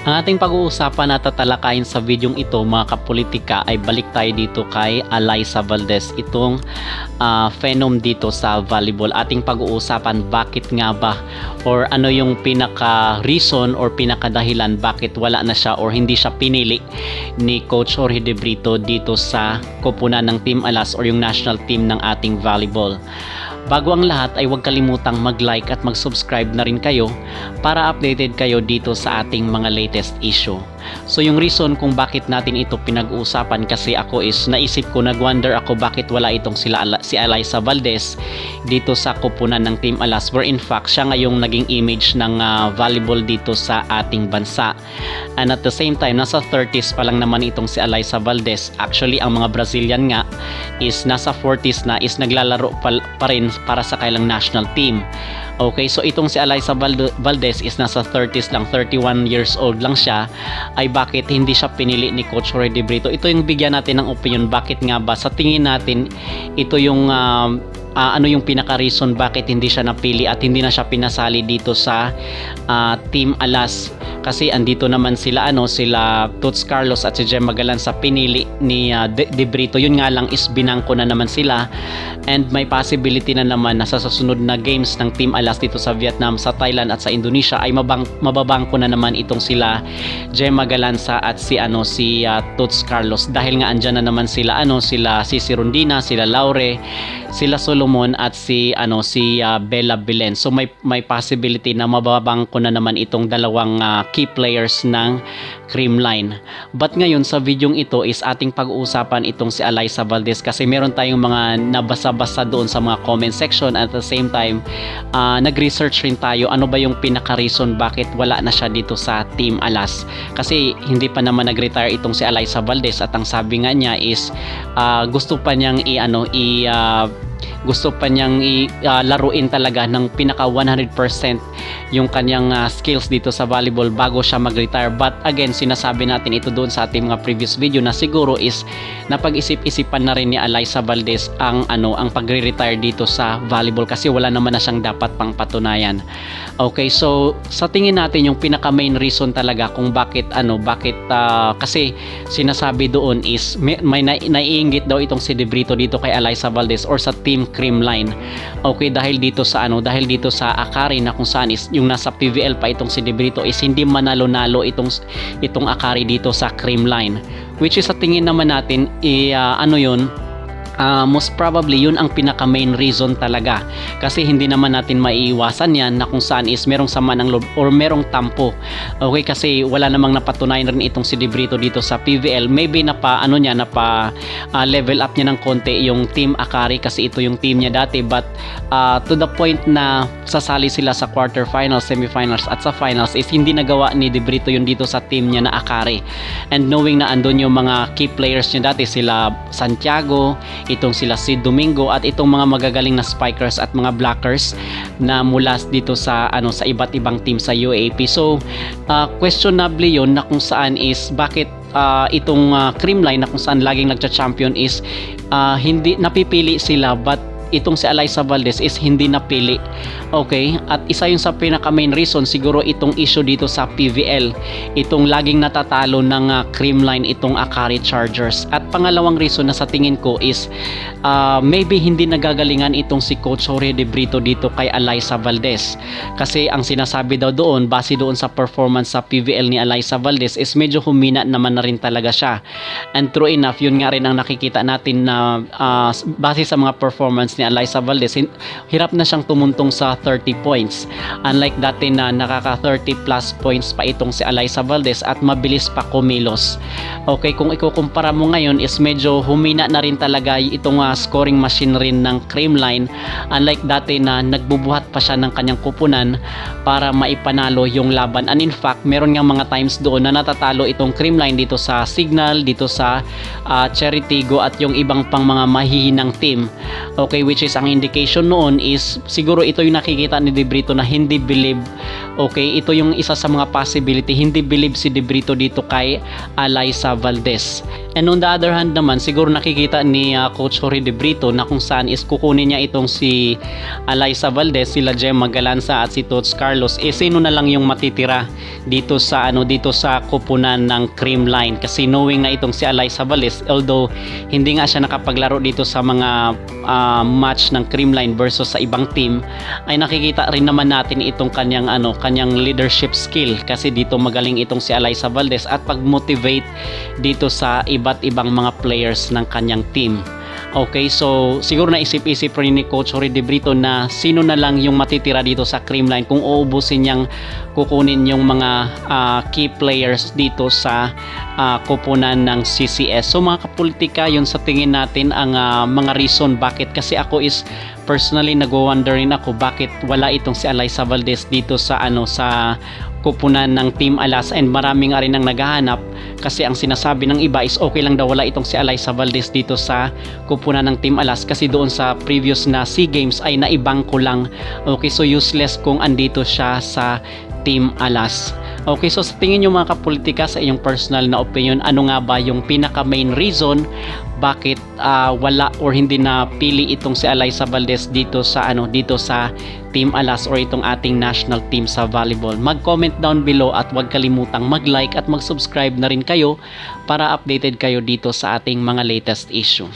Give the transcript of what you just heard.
Ang ating pag-uusapan at tatalakayin sa videong ito mga kapolitika ay balik tayo dito kay Alyssa Valdez. Itong phenom dito sa volleyball. Ating pag-uusapan bakit nga ba or ano yung pinaka reason or pinaka dahilan bakit wala na siya or hindi siya pinili ni Coach Jorge De Brito dito sa koponan ng Team Alas or yung national team ng ating volleyball. Bago ang lahat ay huwag kalimutang mag-like at mag-subscribe na rin kayo para updated kayo dito sa ating mga latest issue. So yung reason kung bakit natin ito pinag-uusapan kasi ako is naisip ko, nag-wonder ako bakit wala itong si Alyssa Valdez dito sa koponan ng Team Alas where in fact siya ngayong naging image ng volleyball dito sa ating bansa. And at the same time nasa 30s pa lang naman itong si Alyssa Valdez. Actually ang mga Brazilian nga is nasa 40s na, is naglalaro pa rin para sa kailang national team. Okay, so itong si Alyssa Valdez is nasa 30s lang, 31 years old lang siya. Ay bakit hindi siya pinili ni Coach Jorge De Brito? Ito yung bigyan natin ng opinion. Bakit nga ba? Sa tingin natin, ito yung ano yung pinaka-reason bakit hindi siya napili at hindi na siya pinasali dito sa Team Alas. Kasi andito naman sila sila Toots Carlos at si Gemma Galan sa pinili ni De Brito. Yun nga lang is binangko na naman sila and may possibility na naman na sa susunod na games ng Team Alas dito sa Vietnam, sa Thailand at sa Indonesia ay mababangko na naman itong sila Gemma Galanza at si Toots Carlos dahil nga andyan na naman sila sila Cici Rondina, sila Laure, sila Solomon at si Bella Belen. So may possibility na mababangko na naman itong dalawang key players ng Creamline. But ngayon sa videong ito is ating pag-uusapan itong si Alyssa Valdez kasi meron tayong mga nabasa-basa doon sa mga comment section at the same time nag-research rin tayo ano ba yung pinaka-reason bakit wala na siya dito sa Team Alas. Kasi hindi pa naman nag-retire itong si Alyssa Valdez at ang sabi nga niya is gusto pa niyang laruin talaga ng pinaka 100% yung kanyang skills dito sa volleyball bago siya mag-retire. But again, sinasabi natin ito doon sa ating mga previous video na siguro is napag-isip-isipan na rin ni Alyssa Valdez ang pagre-retire dito sa volleyball kasi wala naman na siyang dapat pang patunayan. Okay, so sa tingin natin yung pinaka main reason talaga kung bakit kasi sinasabi doon is may naiinggit daw itong si De Brito dito kay Alyssa Valdez or sa Team Creamline. Okay, dahil dito sa Akari na kung saan is yung nasa PVL pa itong si De Brito is hindi manalo-nalo itong Akari dito sa Creamline, which is sa tingin naman natin most probably yun ang pinaka main reason talaga kasi hindi naman natin maiiwasan yan na kung saan is merong sama ng loob or merong tampo. Okay, kasi wala namang napatunayan rin itong si De Brito dito sa PVL. Maybe level up niya ng konti yung Team Akari kasi ito yung team niya dati, but to the point na sasali sila sa quarterfinals, semifinals at sa finals is hindi nagawa ni De Brito yun dito sa team niya na Akari. And knowing na andun yung mga key players niya dati, sila Santiago, itong sila Sid Domingo at itong mga magagaling na spikers at mga blockers na mula dito sa sa iba't ibang team sa UAAP. So questionably yon na kung saan is bakit itong Creamline na kung saan laging nagcha-champion is hindi napipili sila, but itong si Alyssa Valdez is hindi napili. Okay, at isa yung sa pinaka main reason siguro itong issue dito sa PVL, itong laging natatalo ng Creamline itong Akari Chargers. At pangalawang reason na sa tingin ko is maybe hindi nagagalingan itong si Coach Jorge De Brito dito kay Alyssa Valdez kasi ang sinasabi daw doon base doon sa performance sa PVL ni Alyssa Valdez is medyo humina naman na rin talaga siya. And true enough, yun nga rin ang nakikita natin na base sa mga performance ni Alyssa Valdez, hirap na siyang tumuntong sa 30 points. Unlike dati na nakaka 30 plus points pa itong si Alyssa Valdez at mabilis pa kumilos. Okay, kung ikukumpara mo ngayon is medyo humina na rin talaga itong scoring machine rin ng Creamline. Unlike dati na nagbubuhat pa siya ng kanyang kupunan para maipanalo yung laban. And in fact, meron nga mga times doon na natatalo itong Creamline dito sa Signal, dito sa Cherry Tigo at yung ibang pang mga mahihinang team. Okay, which is ang indication noon is siguro ito yung nakikita ni De Brito na hindi believe. Okay, ito yung isa sa mga possibility, hindi believe si De Brito dito kay Alyssa Valdez. And on the other hand naman, siguro nakikita ni Coach Jorge De Brito na kung saan is kukunin niya itong si Alyssa Valdez, sila Gemma Galanza at si Tots Carlos, sino na lang yung matitira dito sa dito sa kupunan ng Creamline, kasi knowing na itong si Alyssa Valdez, although hindi nga siya nakapaglaro dito sa mga match ng Creamline versus sa ibang team, ay nakikita rin naman natin itong kanyang leadership skill, kasi dito magaling itong si Alyssa Valdez at pag-motivate dito sa iba't ibang mga players ng kanyang team. Okay, so siguro naisip-isip rin ni Coach Jorge De Brito na sino na lang yung matitira dito sa Creamline kung uubusin niyang kukunin yung mga key players dito sa kupunan ng CCS. So mga kapolitika, yun sa tingin natin ang mga reason bakit, kasi ako is personally nag-wonder rin ako bakit wala itong si Alyssa Valdez dito sa sa kupunan ng Team Alas, and maraming rin ang naghahanap, kasi ang sinasabi ng iba is okay lang daw wala itong si Alyssa Valdez dito sa kupunan ng Team Alas kasi doon sa previous na SEA Games ay naibangko lang. Okay, so useless kung andito siya sa Team Alas. Okay, so sa tingin nyo mga kapolitika, sa inyong personal na opinion, ano nga ba yung pinaka main reason bakit wala or hindi na pili itong si Alyssa Valdez dito sa dito sa Team Alas or itong ating national team sa volleyball? Mag-comment down below at huwag kalimutang mag-like at mag-subscribe na rin kayo para updated kayo dito sa ating mga latest issue.